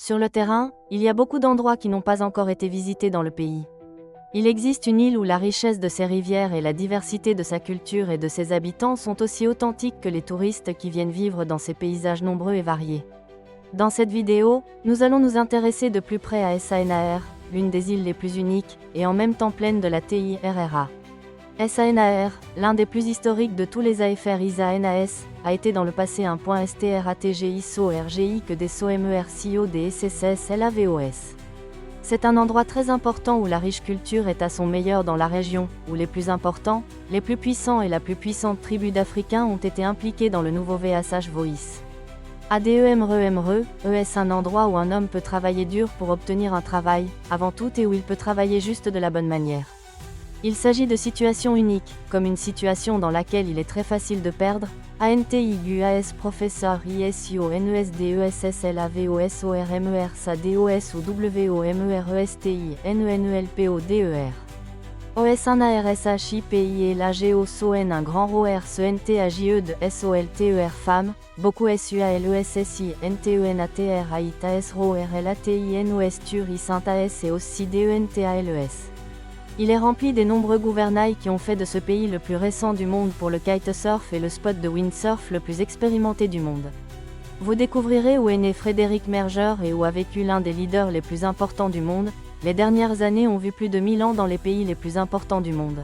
Sur le terrain, il y a beaucoup d'endroits qui n'ont pas encore été visités dans le pays. Il existe une île où la richesse de ses rivières et la diversité de sa culture et de ses habitants sont aussi authentiques que les touristes qui viennent vivre dans ces paysages nombreux et variés. Dans cette vidéo, nous allons nous intéresser de plus près à Essaenahar, l'une des îles les plus uniques, et en même temps pleine de la TIRRA. Essaenahar, l'un des plus historiques de tous les AFR ISA-NAS, a été dans le passé un point STRATGISO-RGI que des SOMERCIO des SSS LAVOS. C'est un endroit très important où la riche culture est à son meilleur dans la région, où les plus importants, les plus puissants et la plus puissante tribu d'Africains ont été impliqués dans le nouveau VSH Voice. ADEMREMRE, ES un endroit où un homme peut travailler dur pour obtenir un travail, avant tout et où il peut travailler juste de la bonne manière. Il s'agit de situations uniques, comme une situation dans laquelle il est très facile de perdre, ANTIGUAS professeur ISIO NESDESSLAVOSORMER SADOS ou WOMERESTI NENELPODER. OS1ARSHIPI et LAGO SON un grand ROR CNTAJE de SOLTER femme, beaucoup SUALESSI NTENATR AITAS RORLATI NOS TURI SAINTAS et aussi DENTALES. Il est rempli des nombreux gouvernails qui ont fait de ce pays le plus récent du monde pour le kitesurf et le spot de windsurf le plus expérimenté du monde. Vous découvrirez où est né Frédéric Merger et où a vécu l'un des leaders les plus importants du monde. Les dernières années ont vu plus de 1000 ans dans les pays les plus importants du monde.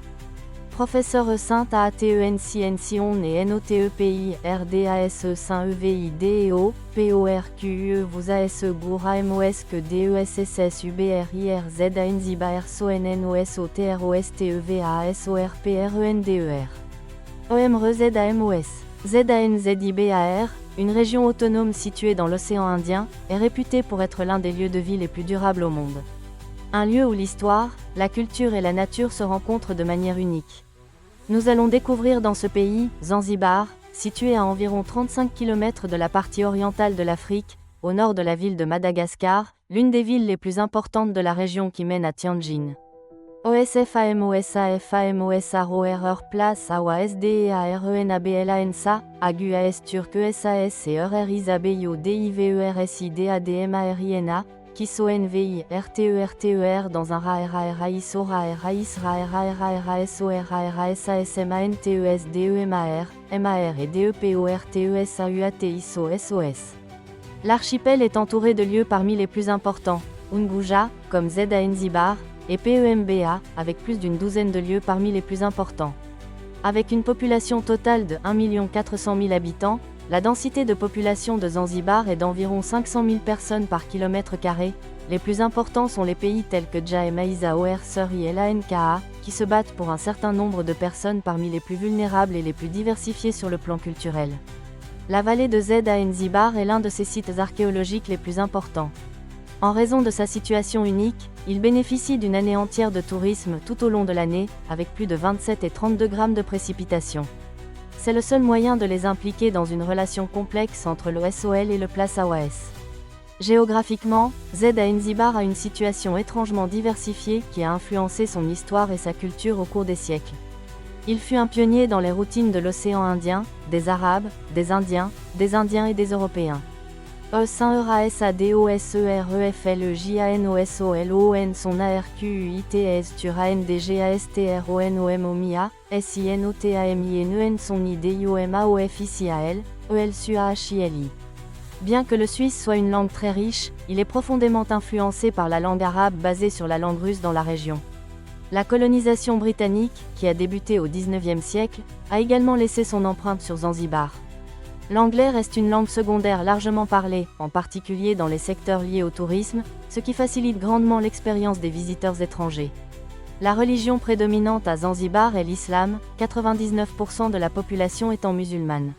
Professeur E5 AATENCNCON et NOTEPI RDASE Saint EVIDEO PORQE vous ASE Goura MOS que DESSS UBRIRZ ANZIBA RSONNOS OTROSTEVA SORPRENDER OMREZ AMOS ZANZIBAR, une région autonome située dans l'océan Indien, est réputée pour être l'un des lieux de vie les plus durables au monde. Un lieu où l'histoire, la culture et la nature se rencontrent de manière unique. Nous allons découvrir dans ce pays, Zanzibar, situé à environ 35 km de la partie orientale de l'Afrique, au nord de la ville de Madagascar, l'une des villes les plus importantes de la région qui mène à Tianjin. OSFAMOSAFAMOSARORR Place Awa SDEARENABLANSA, AGUAS Turc ESAS et ERRISABEYO DIVERSIDADMARINA, KISO NVI RTERTER dans un RARAISORARAISRARASORARASASMANTESDEMAR, MAR et DEPORTESAUATISO SOS. L'archipel est entouré de lieux parmi les plus importants, Unguja, comme Zanzibar, et PEMBA, avec plus d'une douzaine de lieux parmi les plus importants. Avec une population totale de 1 400 000 habitants, la densité de population de Zanzibar est d'environ 500 000 personnes par kilomètre carré. Les plus importants sont les pays tels que Dja et Maïsa OR Suri et l'ANKA, qui se battent pour un certain nombre de personnes parmi les plus vulnérables et les plus diversifiées sur le plan culturel. La vallée de Zanzibar est l'un de ces sites archéologiques les plus importants. En raison de sa situation unique, il bénéficie d'une année entière de tourisme tout au long de l'année, avec plus de 27 et 32 grammes de précipitations. C'est le seul moyen de les impliquer dans une relation complexe entre le SOL et le Place Awas. Géographiquement, Zanzibar a une situation étrangement diversifiée qui a influencé son histoire et sa culture au cours des siècles. Il fut un pionnier dans les routines de l'océan Indien, des Arabes, des Indiens et des Européens. E5ERASADOSEREFLEJANOSOLON son ARQUITS tur ANDGASTRONOMOMIA, SINOTAMINEN son IDIOMAOFICIAL, ELSUAHILI. Bien que le suisse soit une langue très riche, il est profondément influencé par la langue arabe basée sur la langue russe dans la région. La colonisation britannique, qui a débuté au XIXe siècle, a également laissé son empreinte sur Zanzibar. L'anglais reste une langue secondaire largement parlée, en particulier dans les secteurs liés au tourisme, ce qui facilite grandement l'expérience des visiteurs étrangers. La religion prédominante à Zanzibar est l'islam, 99% de la population étant musulmane.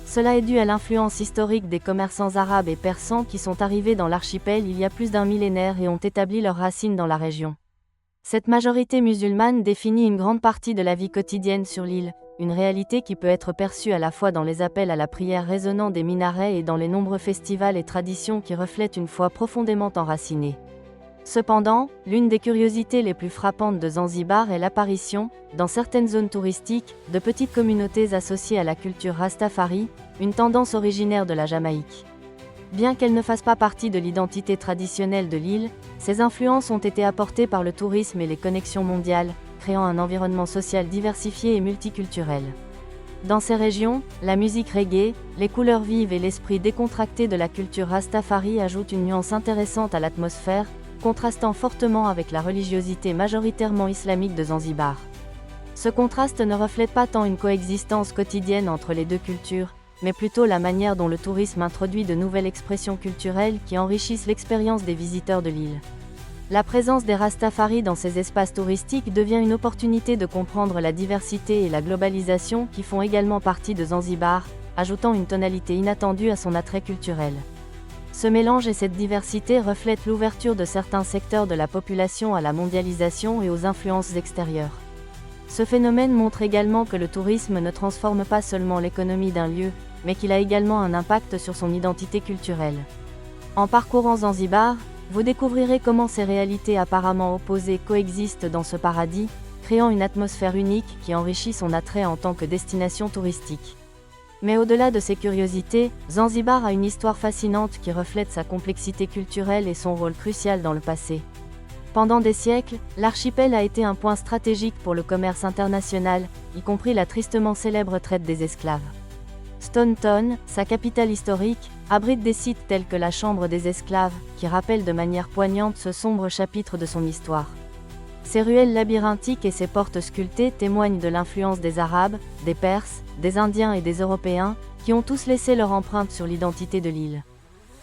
Cela est dû à l'influence historique des commerçants arabes et persans qui sont arrivés dans l'archipel il y a plus d'un millénaire et ont établi leurs racines dans la région. Cette majorité musulmane définit une grande partie de la vie quotidienne sur l'île, une réalité qui peut être perçue à la fois dans les appels à la prière résonnant des minarets et dans les nombreux festivals et traditions qui reflètent une foi profondément enracinée. Cependant, l'une des curiosités les plus frappantes de Zanzibar est l'apparition, dans certaines zones touristiques, de petites communautés associées à la culture Rastafari, une tendance originaire de la Jamaïque. Bien qu'elles ne fassent pas partie de l'identité traditionnelle de l'île, ces influences ont été apportées par le tourisme et les connexions mondiales, créant un environnement social diversifié et multiculturel. Dans ces régions, la musique reggae, les couleurs vives et l'esprit décontracté de la culture rastafari ajoutent une nuance intéressante à l'atmosphère, contrastant fortement avec la religiosité majoritairement islamique de Zanzibar. Ce contraste ne reflète pas tant une coexistence quotidienne entre les deux cultures, mais plutôt la manière dont le tourisme introduit de nouvelles expressions culturelles qui enrichissent l'expérience des visiteurs de l'île. La présence des Rastafari dans ces espaces touristiques devient une opportunité de comprendre la diversité et la globalisation qui font également partie de Zanzibar, ajoutant une tonalité inattendue à son attrait culturel. Ce mélange et cette diversité reflètent l'ouverture de certains secteurs de la population à la mondialisation et aux influences extérieures. Ce phénomène montre également que le tourisme ne transforme pas seulement l'économie d'un lieu, mais qu'il a également un impact sur son identité culturelle. En parcourant Zanzibar, vous découvrirez comment ces réalités apparemment opposées coexistent dans ce paradis, créant une atmosphère unique qui enrichit son attrait en tant que destination touristique. Mais au-delà de ces curiosités, Zanzibar a une histoire fascinante qui reflète sa complexité culturelle et son rôle crucial dans le passé. Pendant des siècles, l'archipel a été un point stratégique pour le commerce international, y compris la tristement célèbre traite des esclaves. Stone Town, sa capitale historique, abrite des sites tels que la Chambre des esclaves, qui rappellent de manière poignante ce sombre chapitre de son histoire. Ses ruelles labyrinthiques et ses portes sculptées témoignent de l'influence des Arabes, des Perses, des Indiens et des Européens, qui ont tous laissé leur empreinte sur l'identité de l'île.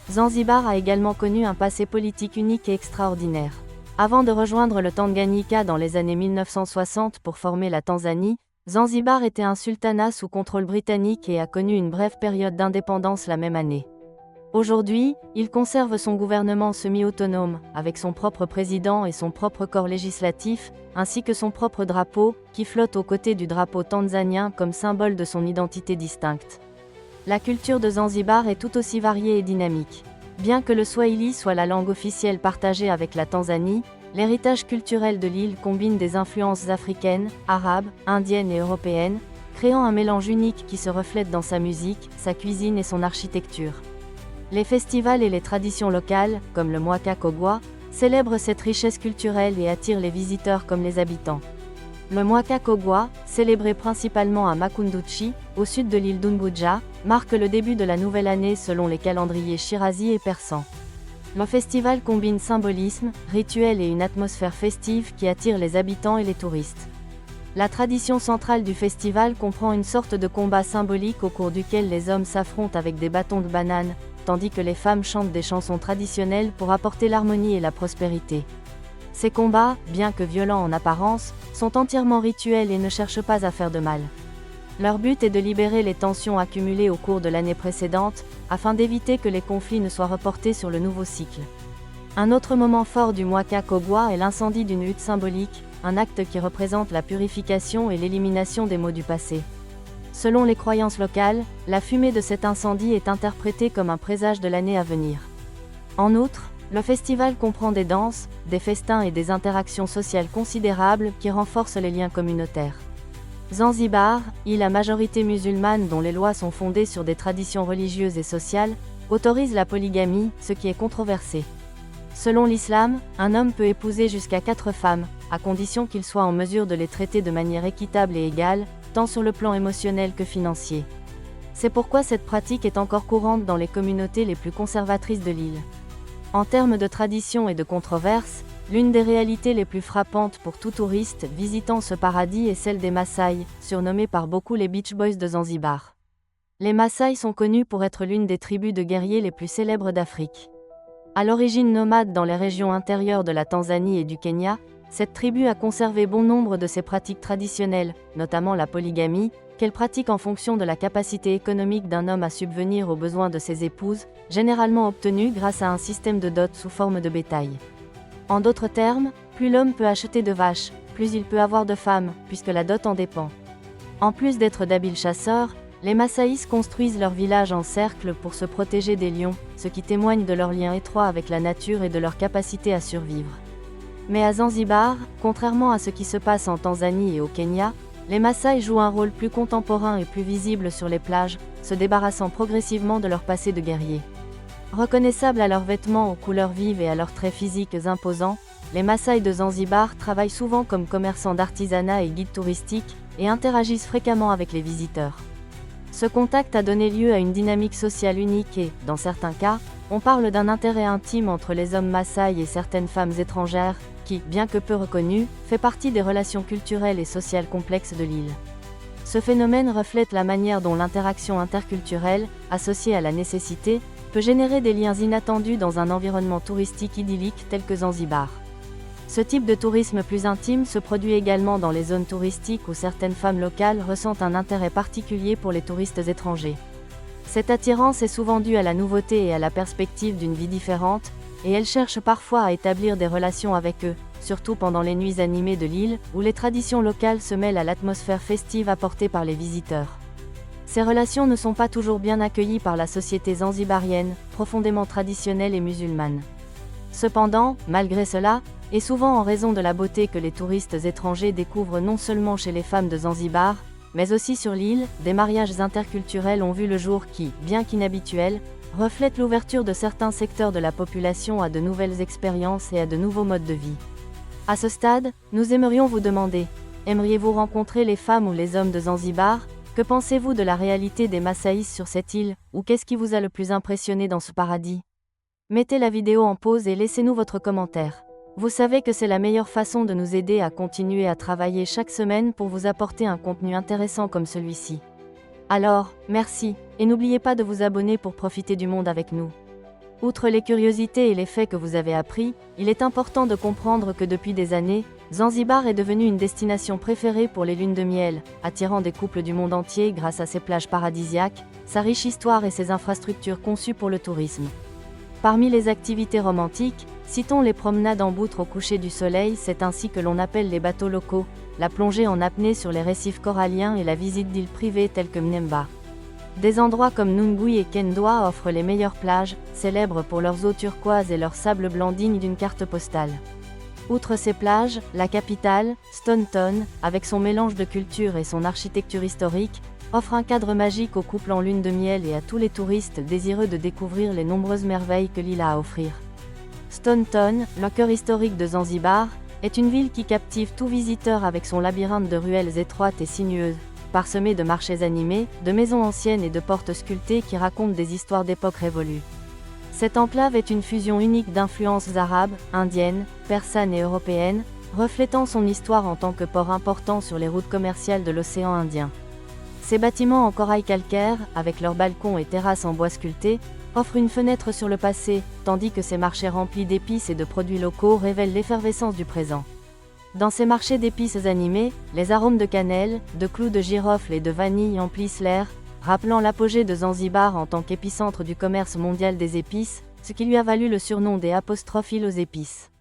Zanzibar a également connu un passé politique unique et extraordinaire. Avant de rejoindre le Tanganyika dans les années 1960 pour former la Tanzanie, Zanzibar était un sultanat sous contrôle britannique et a connu une brève période d'indépendance la même année. Aujourd'hui, il conserve son gouvernement semi-autonome, avec son propre président et son propre corps législatif, ainsi que son propre drapeau, qui flotte aux côtés du drapeau tanzanien comme symbole de son identité distincte. La culture de Zanzibar est tout aussi variée et dynamique. Bien que le swahili soit la langue officielle partagée avec la Tanzanie, l'héritage culturel de l'île combine des influences africaines, arabes, indiennes et européennes, créant un mélange unique qui se reflète dans sa musique, sa cuisine et son architecture. Les festivals et les traditions locales, comme le Mwaka Kogwa, célèbrent cette richesse culturelle et attirent les visiteurs comme les habitants. Le Mwaka Kogwa, célébré principalement à Makunduchi, au sud de l'île d'Unguja, marque le début de la nouvelle année selon les calendriers shirazi et persans. Le festival combine symbolisme, rituels et une atmosphère festive qui attire les habitants et les touristes. La tradition centrale du festival comprend une sorte de combat symbolique au cours duquel les hommes s'affrontent avec des bâtons de banane, tandis que les femmes chantent des chansons traditionnelles pour apporter l'harmonie et la prospérité. Ces combats, bien que violents en apparence, sont entièrement rituels et ne cherchent pas à faire de mal. Leur but est de libérer les tensions accumulées au cours de l'année précédente, afin d'éviter que les conflits ne soient reportés sur le nouveau cycle. Un autre moment fort du Mwaka Kogwa est l'incendie d'une hutte symbolique, un acte qui représente la purification et l'élimination des maux du passé. Selon les croyances locales, la fumée de cet incendie est interprétée comme un présage de l'année à venir. En outre, le festival comprend des danses, des festins et des interactions sociales considérables qui renforcent les liens communautaires. Zanzibar, île à majorité musulmane dont les lois sont fondées sur des traditions religieuses et sociales, autorise la polygamie, ce qui est controversé. Selon l'islam, un homme peut épouser jusqu'à 4 femmes, à condition qu'il soit en mesure de les traiter de manière équitable et égale, tant sur le plan émotionnel que financier. C'est pourquoi cette pratique est encore courante dans les communautés les plus conservatrices de l'île. En termes de tradition et de controverses, l'une des réalités les plus frappantes pour tout touriste visitant ce paradis est celle des Maasai, surnommés par beaucoup les Beach Boys de Zanzibar. Les Maasai sont connus pour être l'une des tribus de guerriers les plus célèbres d'Afrique. À l'origine nomade dans les régions intérieures de la Tanzanie et du Kenya, cette tribu a conservé bon nombre de ses pratiques traditionnelles, notamment la polygamie, qu'elle pratique en fonction de la capacité économique d'un homme à subvenir aux besoins de ses épouses, généralement obtenue grâce à un système de dot sous forme de bétail. En d'autres termes, plus l'homme peut acheter de vaches, plus il peut avoir de femmes, puisque la dot en dépend. En plus d'être d'habiles chasseurs, les Massaïs construisent leur village en cercle pour se protéger des lions, ce qui témoigne de leur lien étroit avec la nature et de leur capacité à survivre. Mais à Zanzibar, contrairement à ce qui se passe en Tanzanie et au Kenya, les Maasai jouent un rôle plus contemporain et plus visible sur les plages, se débarrassant progressivement de leur passé de guerriers. Reconnaissables à leurs vêtements aux couleurs vives et à leurs traits physiques imposants, les Maasai de Zanzibar travaillent souvent comme commerçants d'artisanat et guides touristiques, et interagissent fréquemment avec les visiteurs. Ce contact a donné lieu à une dynamique sociale unique et, dans certains cas, on parle d'un intérêt intime entre les hommes Maasai et certaines femmes étrangères, qui, bien que peu reconnue, fait partie des relations culturelles et sociales complexes de l'île. Ce phénomène reflète la manière dont l'interaction interculturelle, associée à la nécessité, peut générer des liens inattendus dans un environnement touristique idyllique tel que Zanzibar. Ce type de tourisme plus intime se produit également dans les zones touristiques où certaines femmes locales ressentent un intérêt particulier pour les touristes étrangers. Cette attirance est souvent due à la nouveauté et à la perspective d'une vie différente, et elles cherchent parfois à établir des relations avec eux, surtout pendant les nuits animées de l'île, où les traditions locales se mêlent à l'atmosphère festive apportée par les visiteurs. Ces relations ne sont pas toujours bien accueillies par la société zanzibarienne, profondément traditionnelle et musulmane. Cependant, malgré cela, et souvent en raison de la beauté que les touristes étrangers découvrent non seulement chez les femmes de Zanzibar, mais aussi sur l'île, des mariages interculturels ont vu le jour qui, bien qu'inhabituels, reflètent l'ouverture de certains secteurs de la population à de nouvelles expériences et à de nouveaux modes de vie. À ce stade, nous aimerions vous demander, aimeriez-vous rencontrer les femmes ou les hommes de Zanzibar? Que pensez-vous de la réalité des Massaïs sur cette île, ou qu'est-ce qui vous a le plus impressionné dans ce paradis? Mettez la vidéo en pause et laissez-nous votre commentaire. Vous savez que c'est la meilleure façon de nous aider à continuer à travailler chaque semaine pour vous apporter un contenu intéressant comme celui-ci. Alors, merci, et n'oubliez pas de vous abonner pour profiter du monde avec nous. Outre les curiosités et les faits que vous avez appris, il est important de comprendre que depuis des années, Zanzibar est devenue une destination préférée pour les lunes de miel, attirant des couples du monde entier grâce à ses plages paradisiaques, sa riche histoire et ses infrastructures conçues pour le tourisme. Parmi les activités romantiques, citons les promenades en boutre au coucher du soleil, c'est ainsi que l'on appelle les bateaux locaux, la plongée en apnée sur les récifs coralliens et la visite d'îles privées telles que Mnemba. Des endroits comme Nungui et Kendoa offrent les meilleures plages, célèbres pour leurs eaux turquoises et leurs sables blancs dignes d'une carte postale. Outre ces plages, la capitale, Stone Town, avec son mélange de culture et son architecture historique, offre un cadre magique aux couples en lune de miel et à tous les touristes désireux de découvrir les nombreuses merveilles que l'île a à offrir. Stone Town, le cœur historique de Zanzibar, est une ville qui captive tout visiteur avec son labyrinthe de ruelles étroites et sinueuses, parsemées de marchés animés, de maisons anciennes et de portes sculptées qui racontent des histoires d'époques révolues. Cette enclave est une fusion unique d'influences arabes, indiennes, persanes et européennes, reflétant son histoire en tant que port important sur les routes commerciales de l'océan Indien. Ces bâtiments en corail calcaire, avec leurs balcons et terrasses en bois sculptés, offrent une fenêtre sur le passé, tandis que ces marchés remplis d'épices et de produits locaux révèlent l'effervescence du présent. Dans ces marchés d'épices animés, les arômes de cannelle, de clous de girofle et de vanille emplissent l'air, rappelant l'apogée de Zanzibar en tant qu'épicentre du commerce mondial des épices, ce qui lui a valu le surnom des ''îles aux épices''.